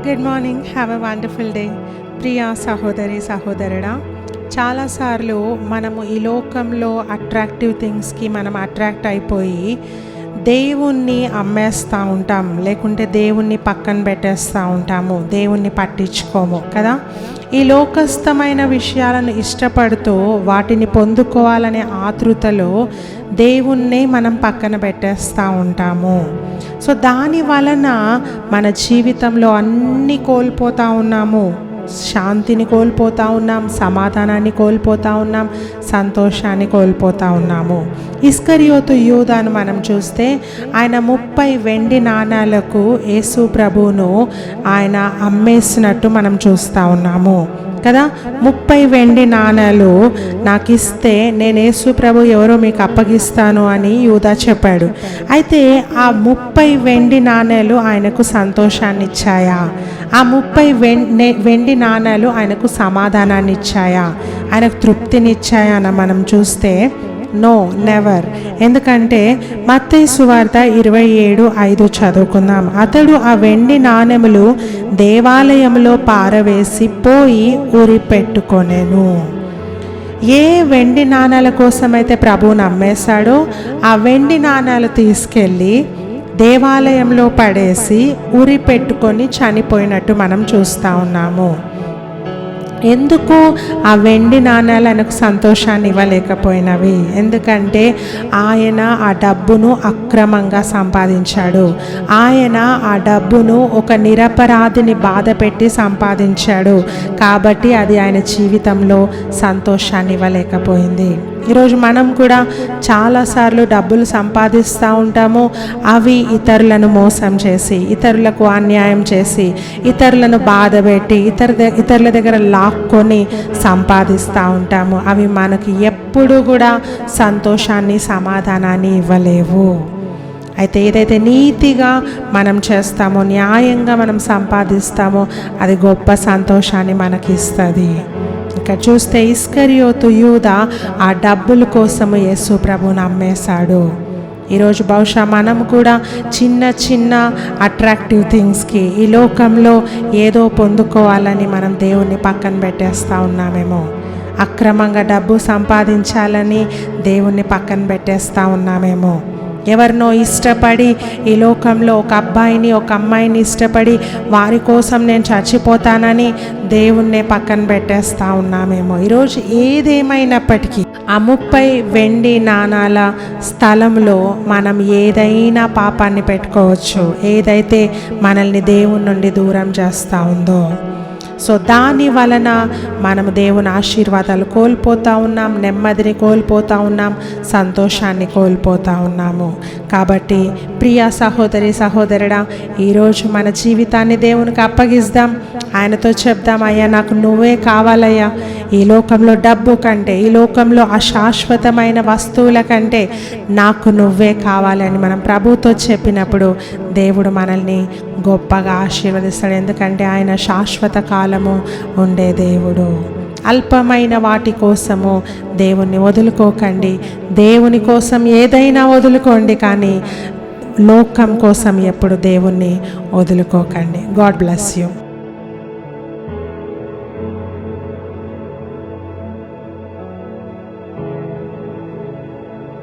Good morning, have a wonderful day. Priya సహోదరి సహోదరుడా, చాలాసార్లు మనము ఈ లోకంలో అట్రాక్టివ్ థింగ్స్కి మనం అట్రాక్ట్ అయిపోయి దేవుణ్ణి అమ్మేస్తూ ఉంటాం, లేకుంటే దేవుణ్ణి పక్కన పెట్టేస్తూ ఉంటాము, దేవుణ్ణి పట్టించుకోము కదా. ఈ లోకస్థమైన విషయాలను ఇష్టపడుతూ వాటిని పొందుకోవాలనే ఆతృతలో దేవుణ్ణి మనం పక్కన పెట్టేస్తూ ఉంటాము. సో దాని వలన మన జీవితంలో అన్నీ కోల్పోతూ ఉన్నాము. శాంతిని కోల్పోతూ ఉన్నాం, సమాధానాన్ని కోల్పోతూ ఉన్నాం, సంతోషాన్ని కోల్పోతూ ఉన్నాము. ఇస్కరియోతు యూదాను మనం చూస్తే ఆయన 30 వెండి నాణాలకు యేసు ప్రభువును ఆయన అమ్మేసినట్టు మనం చూస్తూ ఉన్నాము కదా. 30 వెండి నాణాలు నాకు ఇస్తే నేను యేసు ప్రభు ఎవరో మీకు అప్పగిస్తాను అని యూదా చెప్పాడు. అయితే ఆ 30 వెండి నాణాలు ఆయనకు సంతోషాన్ని ఇచ్చాయా? ఆ 30 వెండి నాణాలు ఆయనకు సమాధానాన్ని ఇచ్చాయా? ఆయనకు తృప్తినిచ్చాయా అని మనం చూస్తే నో, నెవర్. ఎందుకంటే మత్తయి సువార్త 27:5 చదువుకుందాం. అతడు ఆ వెండి నాణెములు దేవాలయంలో పారవేసి పోయి ఉరి పెట్టుకొనెను. ఏ వెండి నాణాల కోసమైతే ప్రభువు నమ్మేశాడో ఆ వెండి నాణాలు తీసుకెళ్ళి దేవాలయంలో పడేసి ఉరి పెట్టుకొని చనిపోయినట్టు మనం చూస్తూ ఉన్నాము. ఎందుకు ఆ వెండి నాణాలు ఆయనకు సంతోషాన్ని ఇవ్వలేకపోయినవి? ఎందుకంటే ఆయన ఆ డబ్బును అక్రమంగా సంపాదించాడు. ఆయన ఆ డబ్బును ఒక నిరపరాధిని బాధ పెట్టి సంపాదించాడు. కాబట్టి అది ఆయన జీవితంలో సంతోషాన్ని ఇవ్వలేకపోయింది. ఈరోజు మనం కూడా చాలాసార్లు డబ్బులు సంపాదిస్తూ ఉంటాము. అవి ఇతరులను మోసం చేసి, ఇతరులకు అన్యాయం చేసి, ఇతరులను బాధ పెట్టి, ఇతరుల దగ్గర లాక్కొని సంపాదిస్తూ ఉంటాము. అవి మనకి ఎప్పుడు కూడా సంతోషాన్ని, సమాధానాన్ని ఇవ్వలేవు. అయితే ఏదైతే నీతిగా మనం చేస్తామో, న్యాయంగా మనం సంపాదిస్తామో అది గొప్ప సంతోషాన్ని మనకి ఇస్తుంది. ఇక్కడ చూస్తే ఇస్కరియోతు యూదా ఆ డబ్బుల కోసము యేసు ప్రభువును అమ్మేశాడు. ఈరోజు బహుశా మనం కూడా చిన్న చిన్న అట్రాక్టివ్ థింగ్స్కి, ఈ లోకంలో ఏదో పొందుకోవాలని మనం దేవుణ్ణి పక్కన పెట్టేస్తూ ఉన్నామేమో. అక్రమంగా డబ్బు సంపాదించాలని దేవుణ్ణి పక్కన పెట్టేస్తూ ఉన్నామేమో. ఎవరినో ఇష్టపడి ఈ లోకంలో ఒక అబ్బాయిని, ఒక అమ్మాయిని ఇష్టపడి వారి కోసం నేను చచ్చిపోతానని దేవుణ్ణి పక్కన పెట్టేస్తూ ఉన్నామేమో. ఈరోజు ఏదేమైనప్పటికీ ఆ 30 వెండి నాణాల స్థలంలో మనం ఏదైనా పాపాన్ని పెట్టుకోవచ్చు, ఏదైతే మనల్ని దేవుని నుండి దూరం చేస్తూ ఉందో. సో దాని వలన మనము దేవుని ఆశీర్వాదాలు కోల్పోతూ ఉన్నాం, నెమ్మదిని కోల్పోతూ ఉన్నాం, సంతోషాన్ని కోల్పోతూ ఉన్నాము. కాబట్టి ప్రియ సహోదరి సహోదరుడా, ఈరోజు మన జీవితాన్ని దేవునికి అప్పగిద్దాం. ఆయనతో చెప్దాం, అయ్యా నాకు నువ్వే కావాలయ్యా. ఈ లోకంలో డబ్బు కంటే, ఈ లోకంలో అశాశ్వతమైన వస్తువుల కంటే నాకు నువ్వే కావాలని మనం ప్రభుతో చెప్పినప్పుడు దేవుడు మనల్ని గొప్పగా ఆశీర్వదిస్తాడు. ఎందుకంటే ఆయన శాశ్వత కాలము ఉండే దేవుడు. అల్పమైన వాటి కోసము దేవుణ్ణి వదులుకోకండి. దేవుని కోసం ఏదైనా వదులుకోండి, కానీ లోకం కోసం ఎప్పుడు దేవుణ్ణి వదులుకోకండి. God bless you.